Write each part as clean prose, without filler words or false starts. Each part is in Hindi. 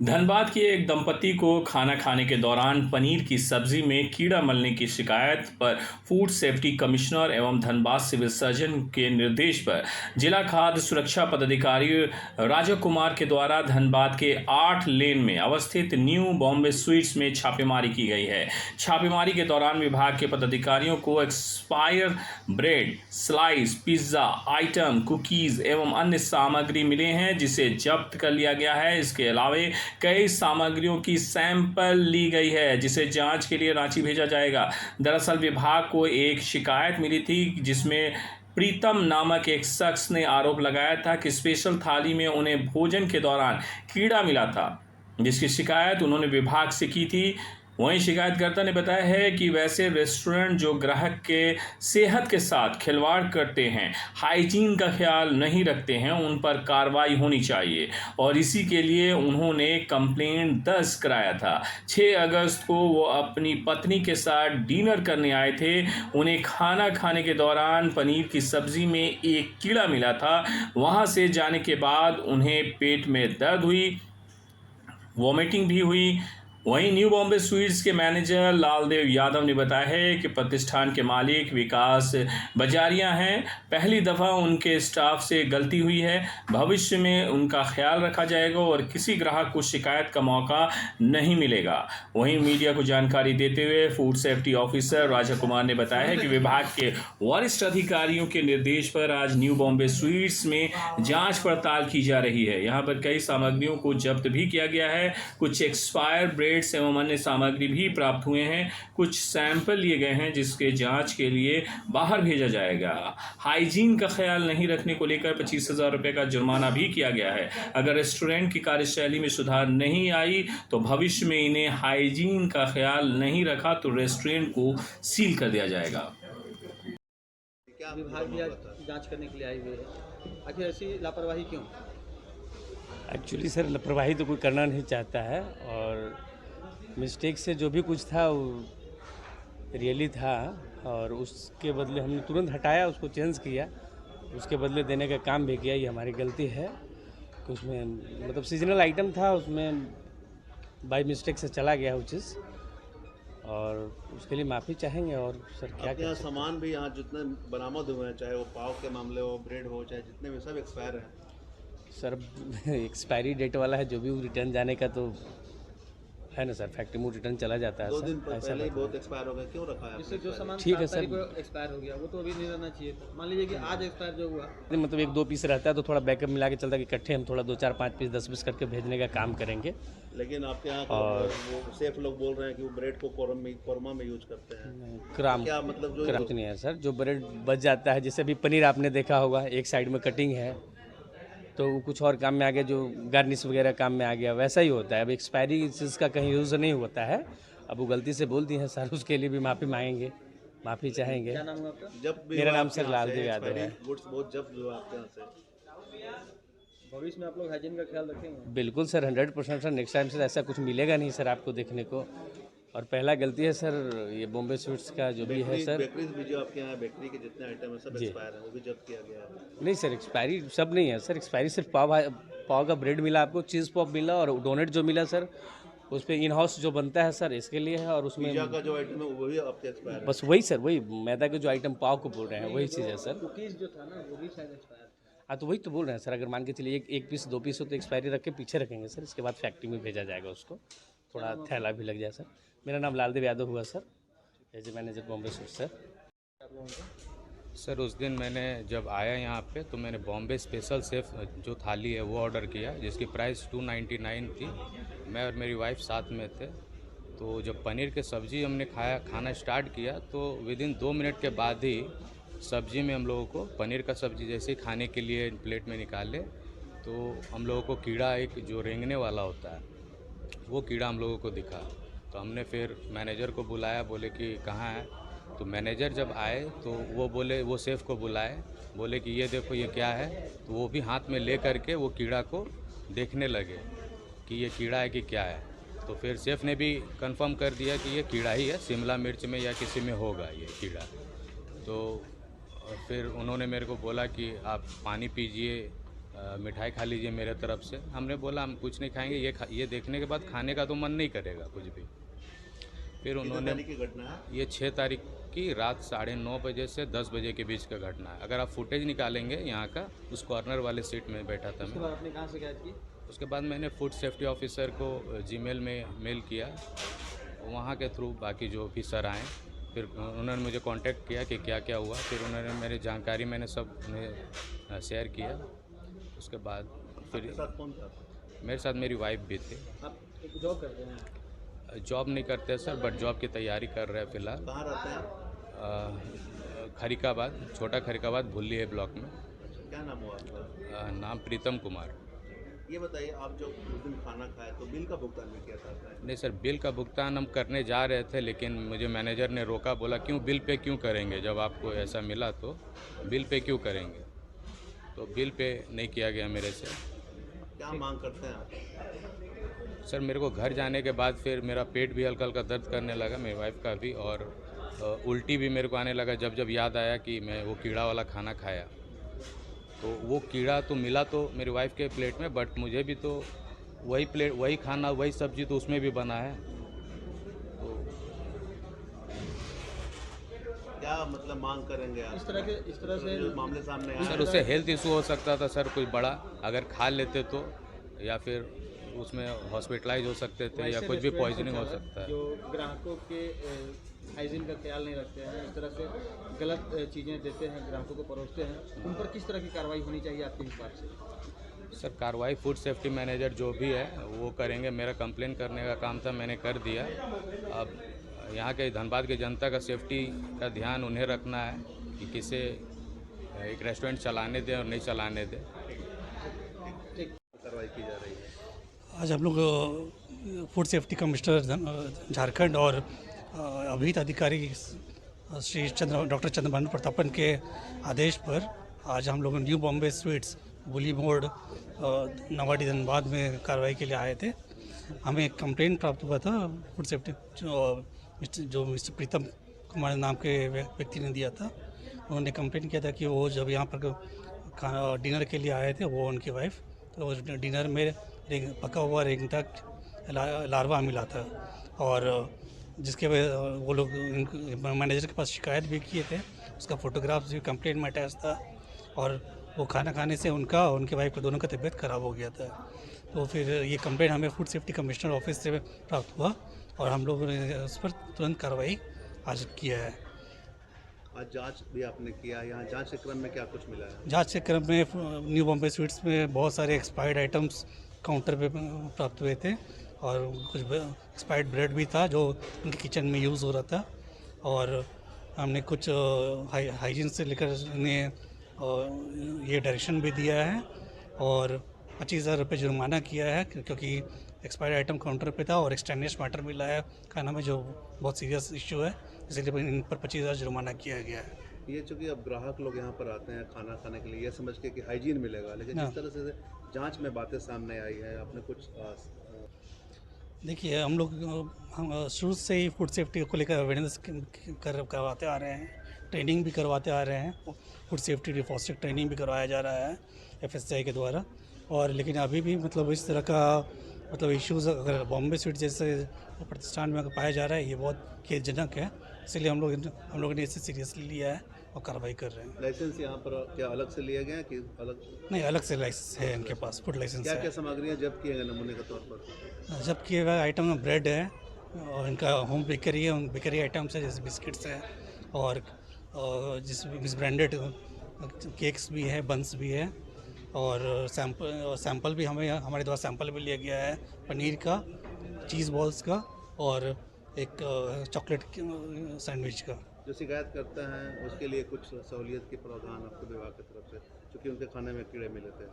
धनबाद के एक दंपति को खाना खाने के दौरान पनीर की सब्जी में कीड़ा मलने की शिकायत पर फूड सेफ्टी कमिश्नर एवं धनबाद सिविल सर्जन के निर्देश पर जिला खाद्य सुरक्षा पदाधिकारी राजा कुमार के द्वारा धनबाद के 8 लेन में अवस्थित न्यू बॉम्बे स्वीट्स में छापेमारी की गई है। छापेमारी के दौरान विभाग के पदाधिकारियों को expire bread, slice, pizza item, cookies एवं अन्य सामग्री मिले हैं, जिसे जब्त कर लिया गया है। इसके अलावा कई सामग्रियों की सैंपल ली गई है, जिसे जांच के लिए रांची भेजा जाएगा। दरअसल विभाग को एक शिकायत मिली थी, जिसमें प्रीतम नामक एक शख्स ने आरोप लगाया था कि स्पेशल थाली में उन्हें भोजन के दौरान कीड़ा मिला था, जिसकी शिकायत उन्होंने विभाग से की थी। वहीं शिकायतकर्ता ने बताया है कि वैसे रेस्टोरेंट जो ग्राहक के सेहत के साथ खिलवाड़ करते हैं, हाइजीन का ख्याल नहीं रखते हैं, उन पर कार्रवाई होनी चाहिए और इसी के लिए उन्होंने कंप्लेंट दर्ज कराया था। 6 अगस्त को वो अपनी पत्नी के साथ डिनर करने आए थे। उन्हें खाना खाने के दौरान पनीर की सब्जी में एक कीड़ा मिला था। वहां से जाने के बाद उन्हें पेट में दर्द हुई, वॉमिटिंग भी हुई। वहीं न्यू बॉम्बे स्वीट्स के मैनेजर लालदेव यादव ने बताया है कि प्रतिष्ठान के मालिक विकास बजारिया हैं। पहली दफ़ा उनके स्टाफ से गलती हुई है। भविष्य में उनका ख्याल रखा जाएगा और किसी ग्राहक को शिकायत का मौका नहीं मिलेगा। वहीं मीडिया को जानकारी देते हुए food safety officer Raja Kumar ने बताया है कि विभाग के वरिष्ठ अधिकारियों के निर्देश पर आज न्यू बॉम्बे स्वीट्स में जाँच पड़ताल की जा रही है। यहाँ पर कई सामग्रियों को जब्त भी किया गया है। कुछ एक्सपायर एवं अन्य सामग्री भी प्राप्त हुए हैं। कुछ सैंपल लिए गए हैं, जिसके जांच के लिए बाहर भेजा जाएगा। हाइजीन का ख्याल नहीं रखने को लेकर 25,000 रुपये का जुर्माना भी किया गया है। अगर रेस्टोरेंट की कार्यशैली में सुधार नहीं आई तो भविष्य में इन्हें हाइजीन का ख्याल नहीं रखा तो रेस्टोरेंट को सील कर दिया जाएगा। क्या विभाग भी आज जांच करने के लिए आई हुई है, आखिर ऐसी लापरवाही क्यों? एक्चुअली सर, लापरवाही तो कोई करना नहीं चाहता है और मिस्टेक से जो भी कुछ था वो रियली था और उसके बदले हमने तुरंत हटाया, उसको चेंज किया, उसके बदले देने का काम भी किया। ये हमारी गलती है कि उसमें मतलब सीजनल आइटम था, उसमें बाय मिस्टेक से चला गया वो चीज़ और उसके लिए माफ़ी चाहेंगे। और सर क्या यहाँ सामान भी यहाँ जितने बरामद हुए हैं, चाहे वो पाव के मामले हो, ब्रेड हो, चाहे जितने भी, सब एक्सपायर हैं सर। एक्सपायरी डेट वाला है, जो भी रिटर्न जाने का तो है ना सर, फैक्ट्री में रिटर्न चला जाता है। 2 दिन पहले ही बहुत एक्सपायर हो गया, क्यों रखा है? इससे जो सामान ठीक है सर, एक्सपायर हो गया वो तो अभी नहीं रहना चाहिए था। मान लीजिए कि आज एक्सपायर जो हुआ, मतलब 1-2 पीस रहता है तो थोड़ा बैकअप मिला के चलता है कि इकट्ठे हम थोड़ा 2-4-5 पीस 10 पीस करके भेजने का काम करेंगे। लेकिन आपके यहाँ और वो सेफ लोग बोल रहे हैं कि वो ब्रेड को कोरमा में यूज करते हैं। क्राम क्या मतलब जो कुछ नहीं है सर, जो ब्रेड बच जाता है, जैसे अभी पनीर आपने देखा होगा, एक साइड में कटिंग है तो वो कुछ और काम में आ गया, जो गार्निश वगैरह काम में आ गया, वैसा ही होता है। अब एक्सपायरी चीज़ का कहीं यूज़ नहीं होता है। अब वो गलती से बोल दी है सर, उसके लिए भी माफ़ी मांगेंगे, माफ़ी चाहेंगे। क्या नाम है आपका? जब भी मेरा नाम सर लालदेव यादव है। गुड्स बहुत जब्त हुआ आपके यहाँ से। भविष्य में आप लोग हाइजीन का ख्याल रखेंगे? बिल्कुल सर, 100% सर। नेक्स्ट टाइम से ऐसा कुछ मिलेगा नहीं सर आपको देखने को। और पहला गलती है सर ये बॉम्बे स्वीट्स का जो भी है सर। बेकरीज भी जो आपके यहाँ बेकरी के जितने आइटम है सब एक्सपायर है, वो भी जब्त किया गया है। नहीं सर, एक्सपायरी सब नहीं है सर। एक्सपायरी सिर्फ पाव का ब्रेड मिला आपको, चीज़ पॉप मिला और डोनेट जो मिला सर, उस पर इन हाउस जो बनता है सर, इसके लिए है। और उसमें पिज्जा का जो आइटम है वो भी आपके एक्सपायर है। बस वही सर, वही मैदा के जो आइटम पाव को बोल रहे हैं वही चीज़ है सर। कुकीज़ जो था ना वो भी शायद एक्सपायर था। हाँ, तो वही तो बोल रहे हैं सर। अगर मान के चलिए एक पीस 2 पीस हो तो एक्सपायरी रख के पीछे रखेंगे सर, इसके बाद फैक्ट्री में भेजा जाएगा उसको, थोड़ा थैला भी लग जाए सर। मेरा नाम लालदेव यादव हुआ sir, as a manager Bombay sweets sir. Sir उस दिन मैंने जब आया यहाँ पे तो मैंने बॉम्बे स्पेशल सेफ जो थाली है वो ऑर्डर किया, जिसकी प्राइस 299 थी। मैं और मेरी वाइफ साथ में थे। तो जब पनीर के सब्ज़ी हमने खाना स्टार्ट किया तो विदिन 2 मिनट के बाद ही सब्ज़ी में हम लोगों को पनीर का सब्ज़ी जैसे ही खाने के लिए प्लेट में निकाले तो हम लोगों को कीड़ा, एक जो रेंगने वाला होता है, वो कीड़ा हम लोगों को दिखा। तो हमने फिर मैनेजर को बुलाया, बोले कि कहाँ है। तो मैनेजर जब आए तो वो बोले, वो सेफ़ को बुलाए, बोले कि ये देखो ये क्या है। तो वो भी हाथ में ले करके वो कीड़ा को देखने लगे कि ये कीड़ा है कि क्या है। तो फिर सेफ़ ने भी कंफर्म कर दिया कि ये कीड़ा ही है, शिमला मिर्च में या किसी में होगा ये कीड़ा। तो फिर उन्होंने मेरे को बोला कि आप पानी पीजिए, मिठाई खा लीजिए मेरे तरफ से। हमने बोला हम कुछ नहीं खाएंगे, ये देखने के बाद खाने का तो मन नहीं करेगा कुछ भी। फिर उन्होंने, की घटना है ये 6 तारीख की रात 9:30 बजे से 10 बजे के बीच का घटना है। अगर आप फुटेज निकालेंगे यहाँ का, उस कॉर्नर वाले सीट में बैठा था उसके मैं। बाद आपने कहाँ शिकायत की? उसके बाद मैंने फूड सेफ्टी ऑफिसर को जीमेल में मेल किया, वहाँ के थ्रू बाकी जो ऑफिसर आए, फिर उन्होंने मुझे कांटेक्ट किया कि क्या क्या हुआ। फिर उन्होंने मेरी जानकारी मैंने सब शेयर किया। उसके बाद फिर आपके साथ कौन था? मेरे साथ मेरी वाइफ भी थी। आप एक जॉब करते हैं? जॉब नहीं करते सर, बट जॉब की तैयारी कर रहे हैं फ़िलहाल। कहाँ रहते हैं? खरीकाबाद, छोटा खरीकाबाद भुल्ली है ब्लॉक में। क्या नाम हुआ आपका? नाम प्रीतम कुमार। ये बताइए, आप जब उस दिन खाना खाए तो बिल का भुगतान भी किया था आपने? नहीं सर, बिल का भुगतान हम करने जा रहे थे, लेकिन मुझे मैनेजर ने रोका, बोला क्यों बिल पे क्यों करेंगे, जब आपको ऐसा मिला तो बिल पे क्यों करेंगे। तो बिल पे नहीं किया गया मेरे से। क्या मांग करते हैं आप? सर मेरे को घर जाने के बाद फिर मेरा पेट भी हल्का हल्का दर्द करने लगा, मेरी वाइफ का भी, और उल्टी भी मेरे को आने लगा जब जब याद आया कि मैं वो कीड़ा वाला खाना खाया। तो वो कीड़ा तो मिला तो मेरी वाइफ के प्लेट में, बट मुझे भी तो वही खाना वही सब्जी तो उसमें भी बना है। तो क्या मतलब मांग करेंगे आप? इस तरह से जो मामले सामने आए, सर उससे हेल्थ इशू हो सकता था सर, कोई बड़ा अगर खा लेते तो, या फिर उसमें हॉस्पिटलाइज हो सकते थे, या वैसे कुछ भी रेस्टोरेंट पॉइजनिंग हो होता है सकता है। जो ग्राहकों के हाइजीन का ख्याल नहीं रखते हैं, इस तरह से गलत चीज़ें देते हैं, ग्राहकों को परोसते हैं, उन पर किस तरह की कार्रवाई होनी चाहिए आपके हिसाब से? सर कार्रवाई फूड सेफ्टी मैनेजर जो भी है वो करेंगे। मेरा कंप्लेन करने का काम था, मैंने कर दिया। अब यहाँ के धनबाद की जनता का सेफ्टी का ध्यान उन्हें रखना है कि किसे एक रेस्टोरेंट चलाने दें और नहीं चलाने दें। कार्रवाई की जा रही है? आज हम लोग फूड सेफ्टी कमिश्नर झारखंड और अभिहित अधिकारी श्री डॉक्टर चंद्रभानु प्रतापन के आदेश पर आज हम लोग न्यू बॉम्बे स्वीट्स बुली मोड़ नवाडी धनबाद में कार्रवाई के लिए आए थे। हमें एक कंप्लेंट प्राप्त हुआ था फूड सेफ्टी जो मिस्टर प्रीतम कुमार नाम के व्यक्ति ने दिया था। उन्होंने कंप्लेंट किया था कि वो जब यहाँ पर डिनर के लिए आए थे, वो उनकी वाइफ, तो डिनर में पका हुआ रेंगटक लार्वा मिला था, और जिसके वजह वो लोग मैनेजर के पास शिकायत भी किए थे। उसका फोटोग्राफ्स भी कंप्लेंट में अटैच था, और वो खाना खाने से उनका और उनके वाइफ का दोनों का तबीयत ख़राब हो गया था। तो फिर ये कंप्लेंट हमें फूड सेफ्टी कमिश्नर ऑफिस से प्राप्त हुआ, और हम लोगों ने उस पर तुरंत कार्रवाई आज किया है। आज जांच भी आपने किया, यहाँ जांच के क्रम में क्या कुछ मिला है? जांच के क्रम में न्यू बॉम्बे स्वीट्स में बहुत सारे एक्सपायर्ड आइटम्स काउंटर पे प्राप्त हुए थे, और कुछ एक्सपायर्ड ब्रेड भी था जो उनके किचन में यूज़ हो रहा था। और हमने कुछ हाइजीन से लेकर उन्हें ये डायरेक्शन भी दिया है, और 25,000 रुपये जुर्माना किया है, क्योंकि एक्सपायर्ड आइटम काउंटर पे था और एक्सटेंडेड मैटर मिला है खाना में, जो बहुत सीरियस इशू है, इसलिए इन पर 25,000 जुर्माना किया गया है। ये चूँकि अब ग्राहक लोग यहाँ पर आते हैं खाना खाने के लिए, ये समझ के कि हाइजीन मिलेगा, लेकिन जिस तरह से जांच में बातें सामने आई है, आपने कुछ देखिए, हम शुरू से ही फूड सेफ्टी को लेकर अवेयरनेस करवाते आ रहे हैं, ट्रेनिंग भी करवाते आ रहे हैं। फूड सेफ्टी रिफॉस्टिक ट्रेनिंग भी करवाया जा रहा है FSI के द्वारा। और लेकिन अभी भी इस तरह का इश्यूज़ अगर बॉम्बे स्वीट जैसे प्रतिष्ठान में अगर पाया जा रहा है, ये बहुत खेदजनक है। इसलिए हम लोगों ने इसे सीरियसली लिया है और कार्रवाई कर रहे हैं। लाइसेंस यहाँ पर क्या अलग से लिया गया कि अलग? नहीं, अलग से लाइसेंस है इनके पास, फूड लाइसेंस है। क्या सामग्रियाँ जब्त किए गए नमूने के तौर पर? जब्त किए हुए आइटम में ब्रेड है, और इनका होम बेकरी है, बेकरी आइटम्स है जैसे बिस्किट्स है, और जिस ब्रांडेड केक्स भी है, बंस भी है, और सैंपल भी हमारे द्वारा सैंपल भी लिया गया है पनीर का, चीज़ बॉल्स का, और एक चॉकलेट सैंडविच का। जो शिकायत करते हैं उसके लिए कुछ सहूलियत के प्रावधान आपके विभाग की तरफ से, क्योंकि उनके खाने में कीड़े मिले थे?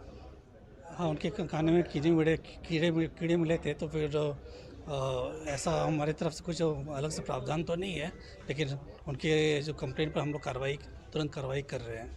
हाँ, उनके खाने में कीड़े मिले थे, तो फिर ऐसा हमारी तरफ से कुछ अलग से प्रावधान तो नहीं है, लेकिन उनके जो कंप्लेंट पर हम लोग तुरंत कार्रवाई कर रहे हैं।